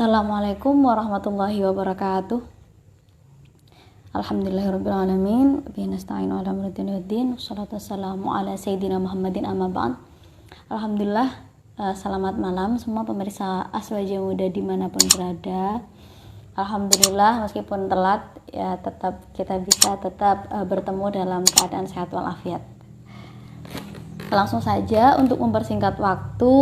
Assalamualaikum warahmatullahi wabarakatuh. Alhamdulillahirrabbilalamin. Bihi nasta'inu ala amri dunya waddin. Wassalatu wassalamu ala sayyidina Muhammadin amma ba'd. Alhamdulillah, selamat malam semua pemirsa Aswaja Muda dimanapun berada. Alhamdulillah, meskipun telat ya kita bisa bertemu dalam keadaan sehat walafiat. Langsung saja untuk mempersingkat waktu,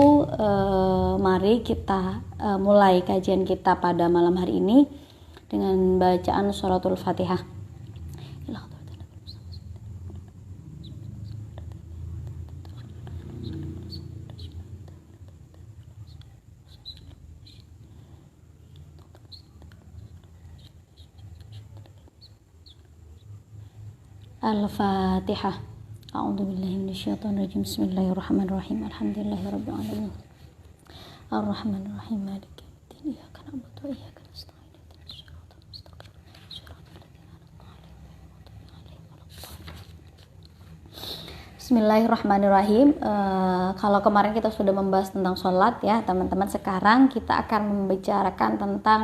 mari kita mulai kajian kita pada malam hari ini dengan bacaan suratul Fatihah. Al-Fatihah. A'udzubillahi minasyaitonirrajim. Bismillahirrahmanirrahim. Alhamdulillahirabbil alamin. Arrahmanirrahim. Maliki yaumiddin. Iyyaka na'budu wa iyyaka nasta'in. Ihdinas siratal mustaqim. Siratal ladzina an'amta 'alaihim Bismillahirrahmanirrahim. Kalau kemarin kita sudah membahas tentang sholat ya teman-teman, sekarang kita akan membicarakan tentang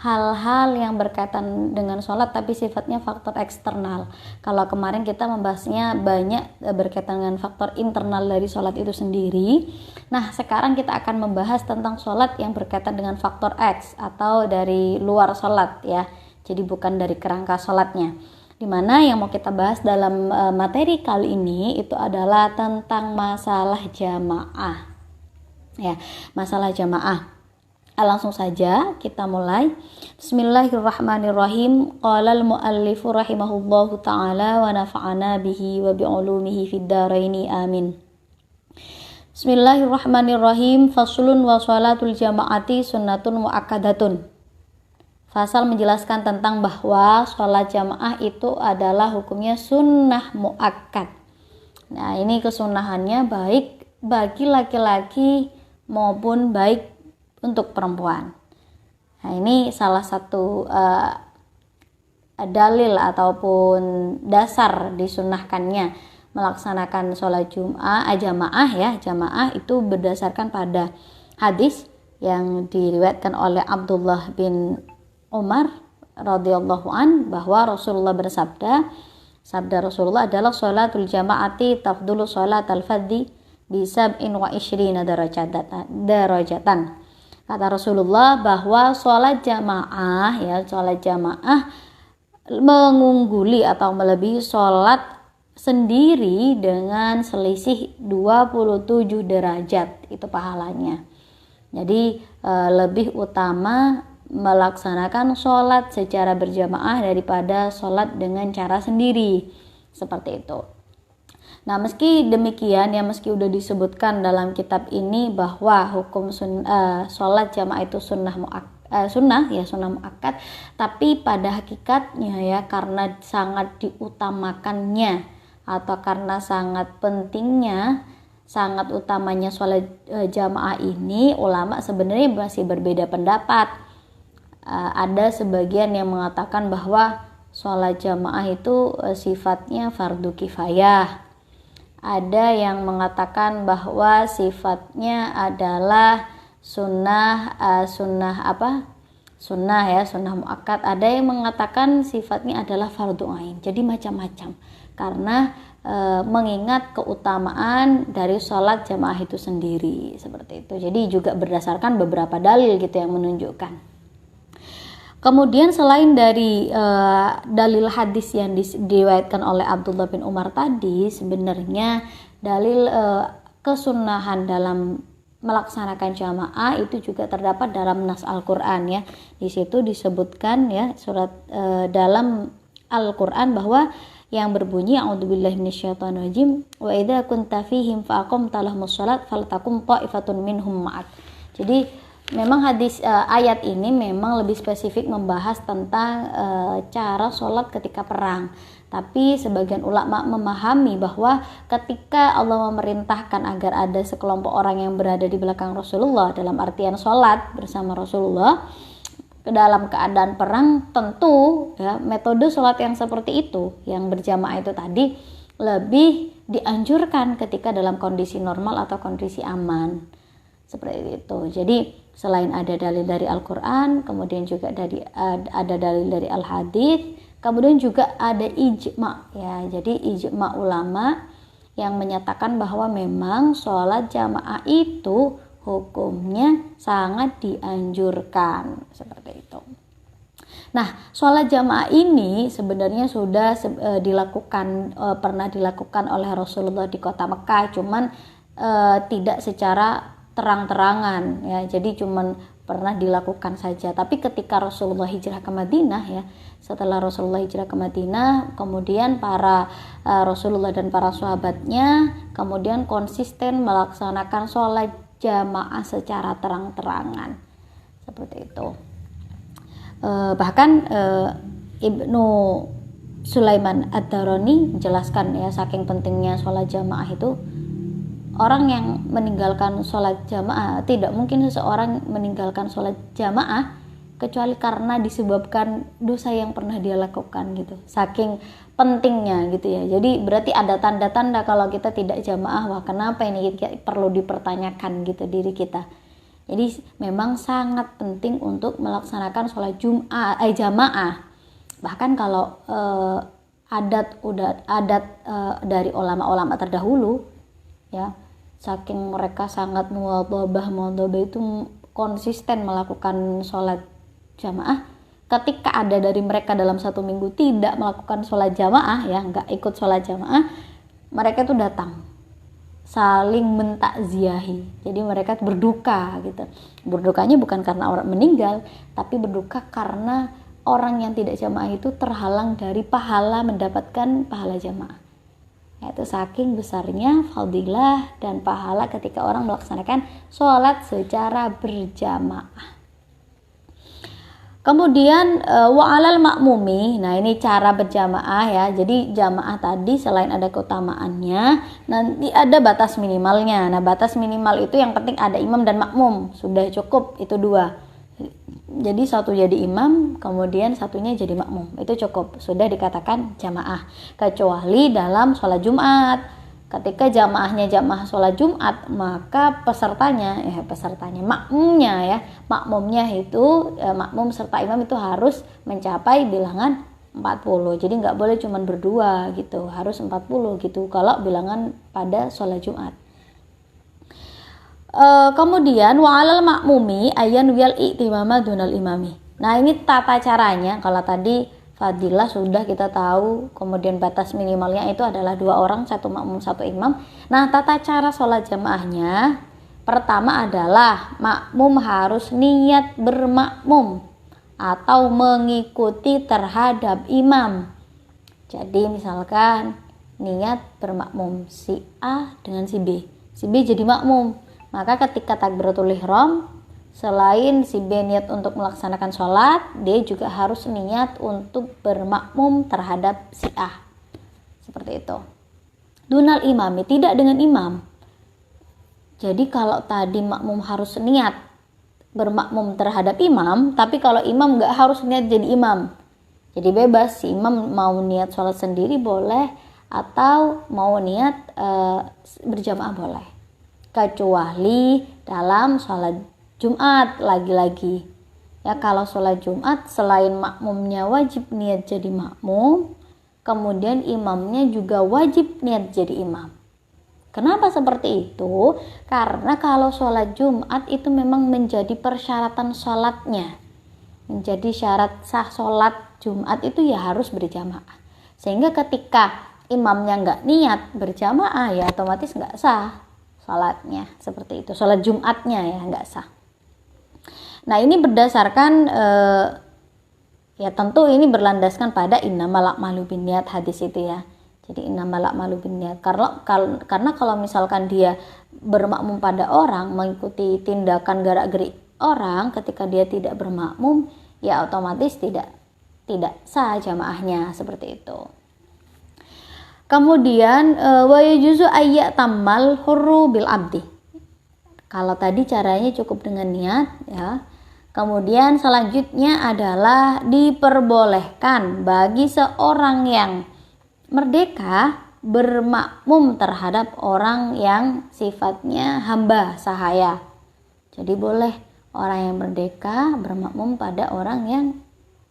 hal-hal yang berkaitan dengan sholat tapi sifatnya faktor eksternal. Kalau kemarin kita membahasnya banyak berkaitan dengan faktor internal dari sholat itu sendiri. Nah, sekarang kita akan membahas tentang sholat yang berkaitan dengan faktor X atau dari luar sholat ya. Jadi bukan dari kerangka sholatnya. Dimana yang mau kita bahas dalam materi kali ini itu adalah tentang masalah jamaah. Ya, masalah jamaah. Langsung saja kita mulai. Bismillahirrahmanirrahim. Qala al-muallifu rahimahullahu ta'ala wa nafa'ana bihi wa bi'ulumihi fid dharaini amin. Bismillahirrahmanirrahim. Faslun wa sholatul jama'ati sunnatun mu'akkadatun. Fasal menjelaskan tentang bahwa sholat jamaah itu adalah hukumnya sunnah mu'akkad. Nah, ini kesunahannya baik bagi laki-laki maupun baik untuk perempuan. Nah, ini salah satu dalil ataupun dasar disunahkannya melaksanakan sholat jamaah itu berdasarkan pada hadis yang diriwayatkan oleh Abdullah bin Umar radhiyallahu an bahwa Rasulullah bersabda, sabda Rasulullah adalah sholatul jamaati tafdulu sholatal fardhi bi 27 darajatan. Kata Rasulullah bahwa sholat jamaah mengungguli atau melebihi sholat sendiri dengan selisih 27 derajat itu pahalanya. Jadi lebih utama melaksanakan sholat secara berjamaah daripada sholat dengan cara sendiri seperti itu. Nah, meski demikian ya, meski udah disebutkan dalam kitab ini bahwa hukum sholat jamaah itu sunnah muakkad, tapi pada hakikatnya ya karena sangat diutamakannya atau karena sangat pentingnya, sangat utamanya sholat jamaah ini, ulama sebenarnya masih berbeda pendapat. Ada sebagian yang mengatakan bahwa sholat jamaah itu sifatnya fardu kifayah. Ada yang mengatakan bahwa sifatnya adalah sunnah muakkad. Ada yang mengatakan sifatnya adalah fardu ain. Jadi macam-macam karena mengingat keutamaan dari sholat jamaah itu sendiri seperti itu. Jadi juga berdasarkan beberapa dalil gitu yang menunjukkan. Kemudian selain dari dalil hadis yang diriwayatkan oleh Abdullah bin Umar tadi, sebenarnya dalil kesunahan dalam melaksanakan jamaah itu juga terdapat dalam nas Al-Qur'an ya. Di situ disebutkan ya dalam Al-Qur'an bahwa yang berbunyi a'udzubillahi minasyaitonirrajim wa idza kunta fihim fa aqamta lahumus shalat faltakum ta'ifatun minhum ma'ak. Jadi memang hadis ayat ini memang lebih spesifik membahas tentang cara sholat ketika perang. Tapi sebagian ulama memahami bahwa ketika Allah memerintahkan agar ada sekelompok orang yang berada di belakang Rasulullah dalam artian sholat bersama Rasulullah dalam keadaan perang, tentu ya, metode sholat yang seperti itu, yang berjamaah itu tadi lebih dianjurkan ketika dalam kondisi normal atau kondisi aman. Seperti itu. Jadi Selain ada dalil dari Al-Quran, kemudian juga ada dalil dari Al-Hadits, kemudian juga ada ijma ya. Jadi ijma ulama yang menyatakan bahwa memang sholat jamaah itu hukumnya sangat dianjurkan, seperti itu. Nah, sholat jamaah ini sebenarnya sudah pernah dilakukan oleh Rasulullah di kota Mekah, cuman tidak secara terang-terangan ya. Jadi cuman pernah dilakukan saja. Tapi ketika Rasulullah hijrah ke Madinah ya, setelah Rasulullah hijrah ke Madinah, kemudian para Rasulullah dan para sahabatnya kemudian konsisten melaksanakan sholat jamaah secara terang-terangan, seperti itu. Bahkan Ibnu Sulaiman Ad-Darani menjelaskan ya, saking pentingnya sholat jamaah itu, orang yang meninggalkan sholat jamaah, tidak mungkin seseorang meninggalkan sholat jamaah kecuali karena disebabkan dosa yang pernah dia lakukan gitu, saking pentingnya gitu ya. Jadi berarti ada tanda-tanda kalau kita tidak jamaah, wah kenapa ini, kita perlu dipertanyakan gitu diri kita. Jadi memang sangat penting untuk melaksanakan sholat jamaah. Bahkan kalau adat dari ulama-ulama terdahulu ya, saking mereka sangat muwadhabah itu konsisten melakukan sholat jamaah, ketika ada dari mereka dalam satu minggu tidak melakukan sholat jamaah ya, nggak ikut sholat jamaah, mereka itu datang saling mentakziahi. Jadi mereka berduka gitu. Berdukanya bukan karena orang meninggal, tapi berduka karena orang yang tidak jamaah itu terhalang dari mendapatkan pahala jamaah. Yaitu saking besarnya fadilah dan pahala ketika orang melaksanakan sholat secara berjamaah. Kemudian wa'alal ma'mumi, nah ini cara berjamaah ya. Jadi jamaah tadi selain ada keutamaannya, nanti ada batas minimalnya. Nah batas minimal itu yang penting ada imam dan makmum, sudah cukup itu 2. Jadi satu jadi imam, kemudian satunya jadi makmum, itu cukup, sudah dikatakan jamaah. Kecuali dalam sholat Jumat. Ketika jamaahnya jamaah sholat Jumat, maka pesertanya makmumnya itu makmum serta imam itu harus mencapai bilangan 40. Jadi nggak boleh cuma berdua gitu, harus 40 gitu kalau bilangan pada sholat Jumat. Kemudian wa'alal makmumi ayyan wiyal i'timama dunal imami. Nah ini tata caranya. Kalau tadi fadilah sudah kita tahu, kemudian batas minimalnya itu adalah 2 orang, 1 makmum 1 imam. Nah tata cara sholat jamaahnya, pertama adalah makmum harus niat bermakmum atau mengikuti terhadap imam. Jadi misalkan niat bermakmum si A dengan si B jadi makmum, maka ketika takbiratul ihram, selain si B niat untuk melaksanakan sholat, dia juga harus niat untuk bermakmum terhadap si A. Seperti itu. Dunal imami, tidak dengan imam. Jadi kalau tadi makmum harus niat bermakmum terhadap imam, tapi kalau imam nggak harus niat jadi imam. Jadi bebas, si imam mau niat sholat sendiri boleh, atau mau niat berjamaah boleh. Kecuali dalam sholat Jumat lagi-lagi ya, kalau sholat Jumat selain makmumnya wajib niat jadi makmum, kemudian imamnya juga wajib niat jadi imam. Kenapa seperti itu? Karena kalau sholat Jumat itu memang menjadi persyaratan sholatnya, menjadi syarat sah sholat Jumat itu ya harus berjamaah. Sehingga ketika imamnya nggak niat berjamaah ya otomatis nggak sah sholatnya, seperti itu. Sholat Jumatnya ya nggak sah. Nah ini berdasarkan ya tentu ini berlandaskan pada innamal a'malu binniyat, hadis itu ya. Jadi innamal a'malu binniyat, karena kalau misalkan dia bermakmum pada orang, mengikuti tindakan gerak-gerik orang, ketika dia tidak bermakmum ya otomatis tidak sah jamaahnya, seperti itu. Kemudian wa yajuzu ayyatammal hurru bil abdi. Kalau tadi caranya cukup dengan niat ya. Kemudian selanjutnya adalah diperbolehkan bagi seorang yang merdeka bermakmum terhadap orang yang sifatnya hamba sahaya. Jadi boleh orang yang merdeka bermakmum pada orang yang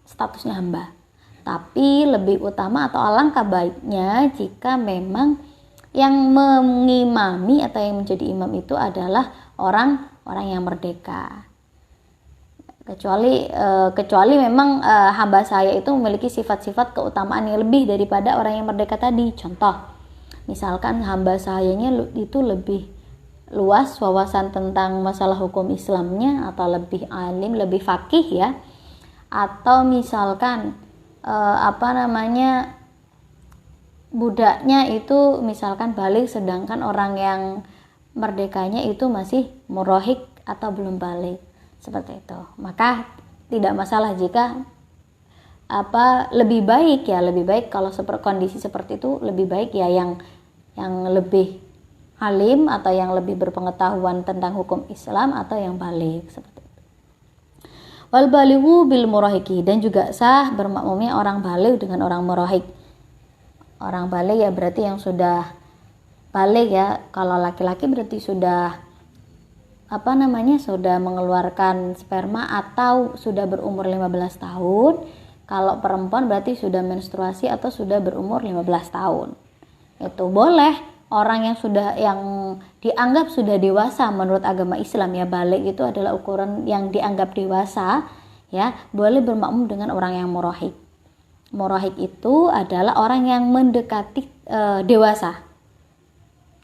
statusnya hamba. Tapi lebih utama atau alangkah baiknya jika memang yang mengimami atau yang menjadi imam itu adalah orang yang merdeka. Kecuali memang hamba saya itu memiliki sifat-sifat keutamaan yang lebih daripada orang yang merdeka tadi. Contoh, misalkan hamba sayanya itu lebih luas wawasan tentang masalah hukum Islamnya, atau lebih alim, lebih faqih ya, atau misalkan budaknya itu misalkan balik, sedangkan orang yang merdekanya itu masih murahik atau belum balik, seperti itu. Maka tidak masalah jika lebih baik kalau kondisi seperti itu, lebih baik ya yang lebih alim atau yang lebih berpengetahuan tentang hukum Islam atau yang balik, seperti itu. Wal balighu bil murahiki, dan juga sah bermakmumnya orang balik dengan orang murahik. Orang balik ya berarti yang sudah balik ya. Kalau laki-laki berarti sudah sudah mengeluarkan sperma atau sudah berumur 15 tahun. Kalau perempuan berarti sudah menstruasi atau sudah berumur 15 tahun. Itu boleh. Orang yang dianggap sudah dewasa menurut agama Islam ya, balik itu adalah ukuran yang dianggap dewasa ya, boleh bermakmum dengan orang yang murahik. Murahik itu adalah orang yang mendekati dewasa.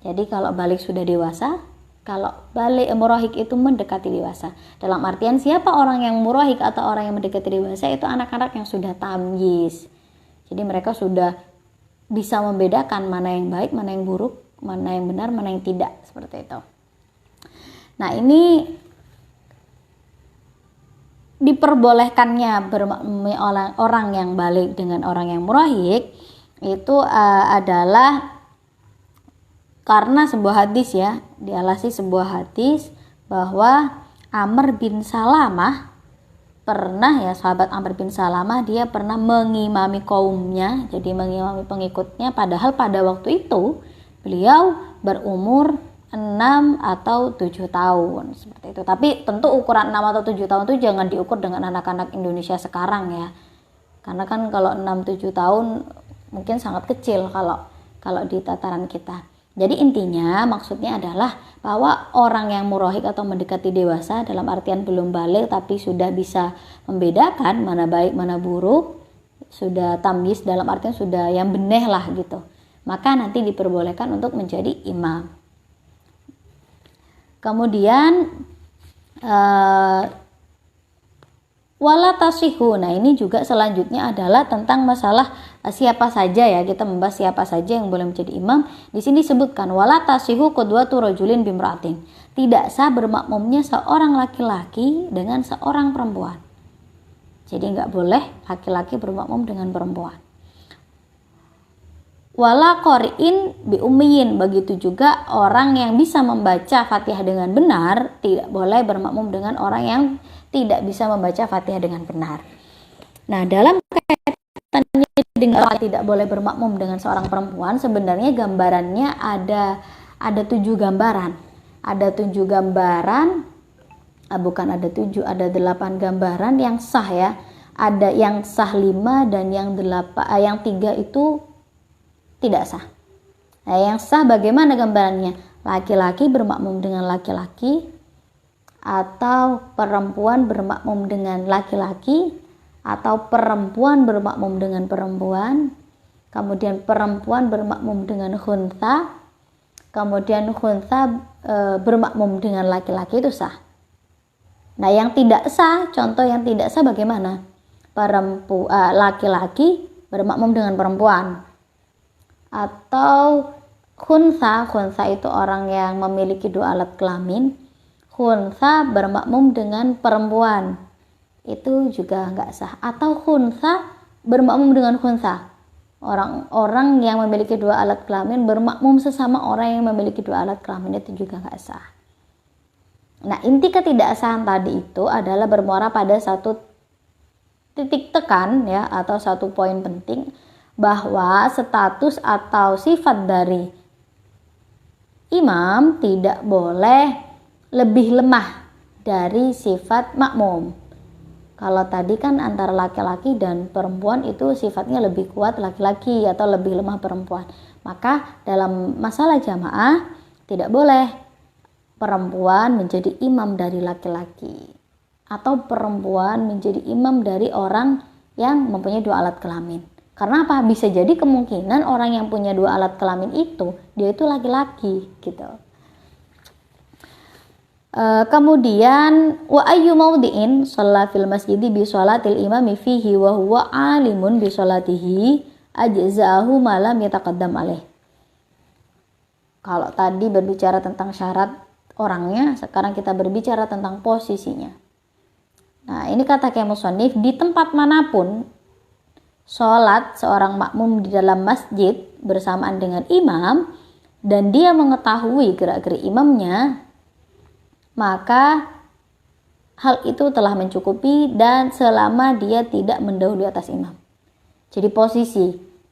Jadi kalau balik sudah dewasa, kalau balik murahik itu mendekati dewasa. Dalam artian siapa orang yang murahik atau orang yang mendekati dewasa, itu anak-anak yang sudah tamyiz. Jadi mereka sudah bisa membedakan mana yang baik, mana yang buruk, mana yang benar, mana yang tidak, seperti itu. Nah, ini diperbolehkannya bermakmum orang yang balik dengan orang yang murahik itu adalah karena sebuah hadis ya, dialasi sebuah hadis bahwa Amr bin Salamah pernah ya, sahabat Amr bin Salamah, dia pernah mengimami kaumnya, jadi mengimami pengikutnya, padahal pada waktu itu beliau berumur 6 atau 7 tahun, seperti itu. Tapi tentu ukuran 6 atau 7 tahun itu jangan diukur dengan anak-anak Indonesia sekarang ya, karena kan kalau 6-7 tahun mungkin sangat kecil kalau di tataran kita. Jadi intinya maksudnya adalah bahwa orang yang murahik atau mendekati dewasa dalam artian belum balik tapi sudah bisa membedakan mana baik mana buruk, sudah tamyiz dalam artian sudah yang beneh lah gitu, maka nanti diperbolehkan untuk menjadi imam. Kemudian wala tasihu. Nah, ini juga selanjutnya adalah tentang masalah siapa saja ya, kita membahas siapa saja yang boleh menjadi imam. Di sini disebutkan wala tasihu qudwatu rajulin bimra'atin. Tidak sah bermakmumnya seorang laki-laki dengan seorang perempuan. Jadi enggak boleh laki-laki bermakmum dengan perempuan. Wala qari'in bi ummiyin, begitu juga orang yang bisa membaca Fatihah dengan benar tidak boleh bermakmum dengan orang yang tidak bisa membaca Fatihah dengan benar. Nah, dalam kaitannya dengan tidak boleh bermakmum dengan seorang perempuan, sebenarnya gambarannya ada 7 gambaran. Ada 7 gambaran, bukan ada 7, ada 8 gambaran yang sah ya. Ada yang sah 5 dan yang 3 itu tidak sah. Nah, yang sah bagaimana gambarannya? Laki-laki bermakmum dengan laki-laki, atau perempuan bermakmum dengan laki-laki, atau perempuan bermakmum dengan perempuan, kemudian perempuan bermakmum dengan khuntha, kemudian khuntha bermakmum dengan laki-laki, itu sah. Nah, yang tidak sah, contoh yang tidak sah bagaimana? Laki-laki bermakmum dengan perempuan, atau khuntha itu orang yang memiliki 2 alat kelamin, khuntha bermakmum dengan perempuan, itu juga nggak sah. Atau khuntha bermakmum dengan khuntha, orang yang memiliki 2 alat kelamin bermakmum sesama orang yang memiliki 2 alat kelamin, itu juga nggak sah. Nah, inti ketidaksahan tadi itu adalah bermuara pada satu titik tekan ya, atau satu poin penting, bahwa status atau sifat dari imam tidak boleh lebih lemah dari sifat makmum. Kalau tadi kan antara laki-laki dan perempuan itu sifatnya lebih kuat laki-laki atau lebih lemah perempuan. Maka dalam masalah jamaah tidak boleh perempuan menjadi imam dari laki-laki atau perempuan menjadi imam dari orang yang mempunyai 2 alat kelamin. Karena apa? Bisa jadi kemungkinan orang yang punya 2 alat kelamin itu dia itu laki-laki gitu. Kemudian wa ayyu maudhi'in shalla fil masjidi bi sholatil imami fihi wa huwa alimun bi sholatihi ajza'ahu ma lam yataqaddam alaih. Kalau tadi berbicara tentang syarat orangnya, sekarang kita berbicara tentang posisinya. Nah, ini kata Kiai Musannif, di tempat manapun sholat seorang makmum di dalam masjid bersamaan dengan imam dan dia mengetahui gerak-gerik imamnya, maka hal itu telah mencukupi dan selama dia tidak mendahului atas imam. Jadi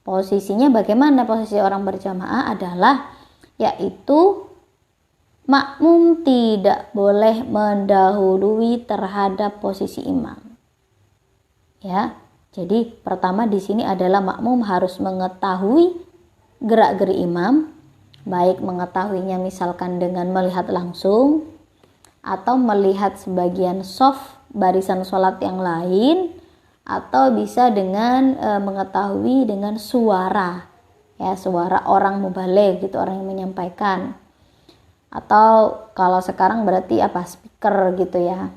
posisinya bagaimana posisi orang berjamaah adalah yaitu makmum tidak boleh mendahului terhadap posisi imam. Ya, jadi pertama di sini adalah makmum harus mengetahui gerak-gerik imam, baik mengetahuinya misalkan dengan melihat langsung atau melihat sebagian soft barisan sholat yang lain, atau bisa dengan mengetahui dengan suara, ya suara orang mubaligh gitu, orang yang menyampaikan, atau kalau sekarang berarti apa, speaker gitu ya.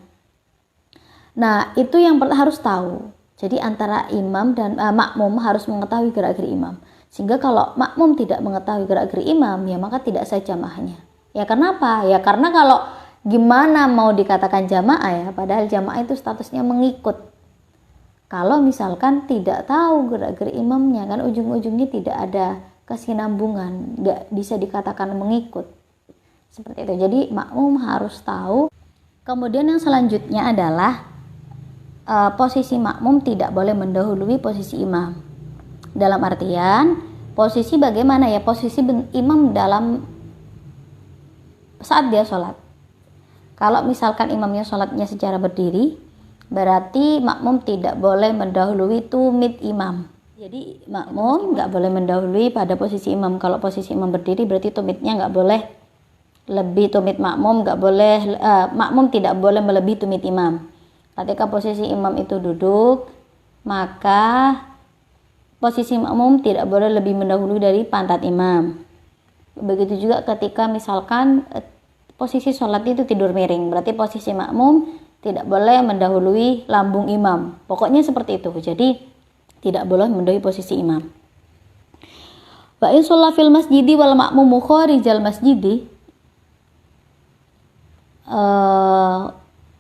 Nah itu yang harus tahu. Jadi antara imam dan makmum harus mengetahui gerak-gerik imam, sehingga kalau makmum tidak mengetahui gerak-gerik imam ya maka tidak sah jamaahnya. Ya kenapa? Ya karena kalau gimana mau dikatakan jamaah ya, padahal jamaah itu statusnya mengikut. Kalau misalkan tidak tahu gerak-gerik imamnya, kan ujung-ujungnya tidak ada kesinambungan, nggak bisa dikatakan mengikut. Seperti itu. Jadi makmum harus tahu. Kemudian yang selanjutnya adalah posisi makmum tidak boleh mendahului posisi imam. Dalam artian posisi bagaimana ya? Posisi imam dalam saat dia sholat. Kalau misalkan imamnya sholatnya secara berdiri, berarti makmum tidak boleh mendahului tumit imam. Jadi makmum nggak boleh mendahului pada posisi imam. Kalau posisi imam berdiri berarti tumitnya nggak boleh lebih tumit makmum, nggak boleh makmum tidak boleh melebihi tumit imam. Ketika posisi imam itu duduk, maka posisi makmum tidak boleh lebih mendahului dari pantat imam. Begitu juga ketika misalkan posisi sholat itu tidur miring, berarti posisi makmum tidak boleh mendahului lambung imam. Pokoknya seperti itu. Jadi tidak boleh mendahului posisi imam. Wa in shalla fil masjidi wal ma'mumu kharijal masjidi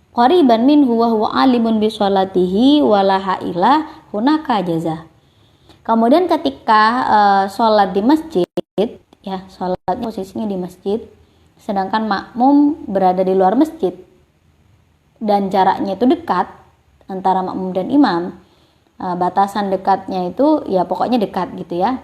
qariban minhu wa huwa alimun bi sholatihi wala haila hunaka jaza. Kemudian ketika sholat di masjid, ya sholatnya posisinya di masjid, sedangkan makmum berada di luar masjid dan jaraknya itu dekat antara makmum dan imam, batasan dekatnya itu ya pokoknya dekat gitu ya,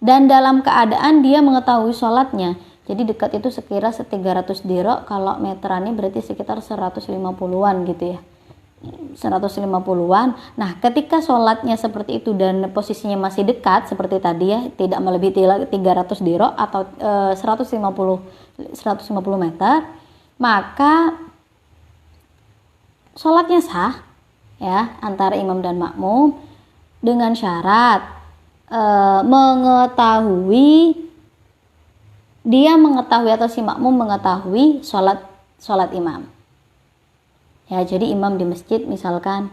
dan dalam keadaan dia mengetahui sholatnya, jadi dekat itu sekira 300 dirok, kalau meterannya berarti sekitar 150-an gitu ya, 150-an. Nah ketika sholatnya seperti itu dan posisinya masih dekat seperti tadi ya, tidak melebihi 300 dirok atau 150 meter, maka sholatnya sah ya antara imam dan makmum dengan syarat mengetahui atau si makmum mengetahui sholat imam. Ya, jadi imam di masjid misalkan,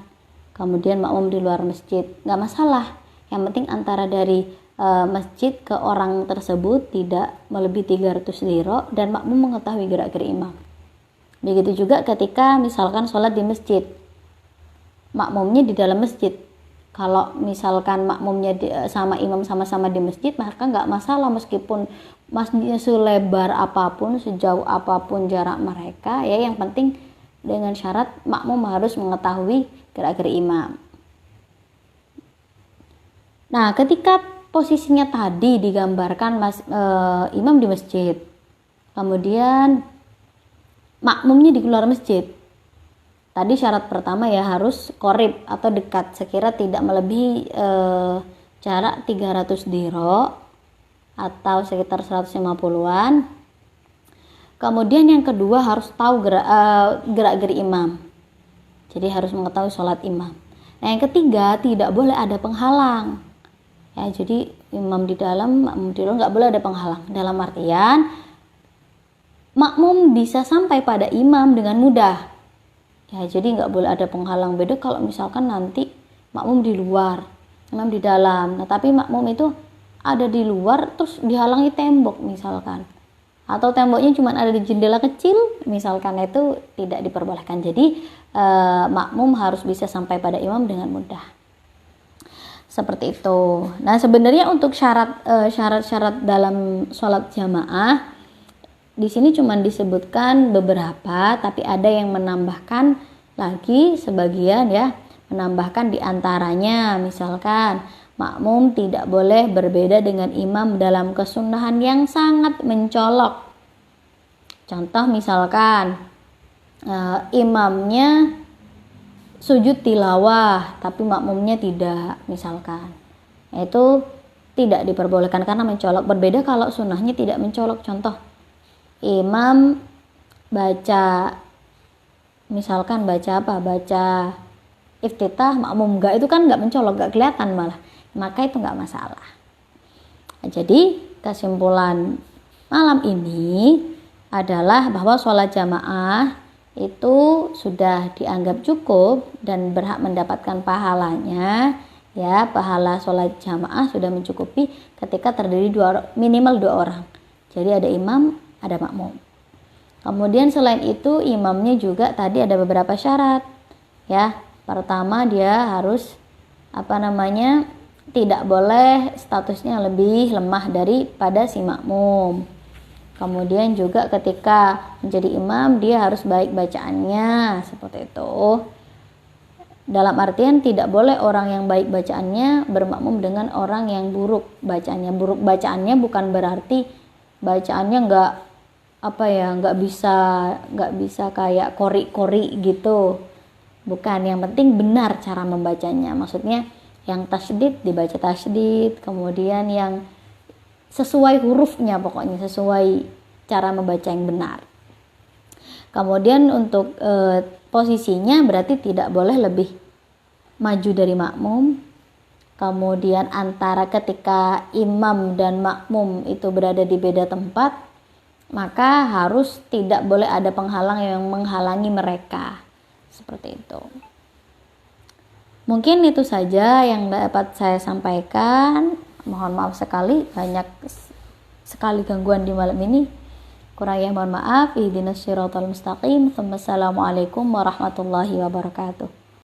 kemudian makmum di luar masjid, nggak masalah. Yang penting antara dari masjid ke orang tersebut tidak melebihi 300 dirok dan makmum mengetahui gerak-gerik imam. Begitu juga ketika misalkan sholat di masjid, makmumnya di dalam masjid. Kalau misalkan makmumnya sama imam sama-sama di masjid, maka nggak masalah meskipun masjidnya selebar apapun, sejauh apapun jarak mereka, ya yang penting dengan syarat makmum harus mengetahui gerak-gerik imam. Nah, ketika posisinya tadi digambarkan imam di masjid, kemudian makmumnya di luar masjid. Tadi syarat pertama ya harus qorib atau dekat, sekira tidak melebihi jarak 300 diro atau sekitar 150-an. Kemudian yang kedua harus tahu gerak-gerik imam. Jadi harus mengetahui sholat imam. Nah, yang ketiga tidak boleh ada penghalang. Ya, jadi imam di dalam, makmum di luar, nggak boleh ada penghalang. Dalam artian makmum bisa sampai pada imam dengan mudah. Ya, jadi nggak boleh ada penghalang. Beda kalau misalkan nanti makmum di luar, imam di dalam. Nah, tapi makmum itu ada di luar terus dihalangi tembok misalkan. Atau temboknya cuma ada di jendela kecil misalkan, itu tidak diperbolehkan. Jadi makmum harus bisa sampai pada imam dengan mudah. Seperti itu. Nah, sebenarnya untuk syarat-syarat dalam sholat jamaah di sini cuma disebutkan beberapa, tapi ada yang menambahkan lagi sebagian ya, menambahkan diantaranya misalkan makmum tidak boleh berbeda dengan imam dalam kesunahan yang sangat mencolok. Contoh misalkan imamnya sujud tilawah tapi makmumnya tidak misalkan, itu tidak diperbolehkan karena mencolok. Berbeda kalau sunnahnya tidak mencolok. Contoh imam baca misalkan baca iftitah, makmum enggak, itu kan enggak mencolok, enggak kelihatan malah, maka itu enggak masalah. Nah, jadi kesimpulan malam ini adalah bahwa sholat jamaah itu sudah dianggap cukup dan berhak mendapatkan pahalanya. Ya, pahala sholat jamaah sudah mencukupi ketika terdiri minimal 2 orang. Jadi ada imam, ada makmum. Kemudian selain itu imamnya juga tadi ada beberapa syarat. Ya, pertama dia harus tidak boleh statusnya lebih lemah daripada si makmum. Kemudian juga ketika menjadi imam dia harus baik bacaannya, seperti itu. Dalam artian tidak boleh orang yang baik bacaannya bermakmum dengan orang yang buruk bacaannya. Buruk bacaannya bukan berarti bacaannya nggak bisa kayak kori gitu. Bukan, yang penting benar cara membacanya. Maksudnya yang tasydid dibaca tasydid, kemudian yang sesuai hurufnya, pokoknya sesuai cara membaca yang benar. Kemudian untuk posisinya berarti tidak boleh lebih maju dari makmum. Kemudian antara ketika imam dan makmum itu berada di beda tempat, maka harus tidak boleh ada penghalang yang menghalangi mereka. Seperti itu. Mungkin itu saja yang dapat saya sampaikan. Mohon maaf sekali, banyak sekali gangguan di malam ini. Kurangnya mohon maaf. Ihdinas siratal mustaqim. Wassalamualaikum warahmatullahi wabarakatuh.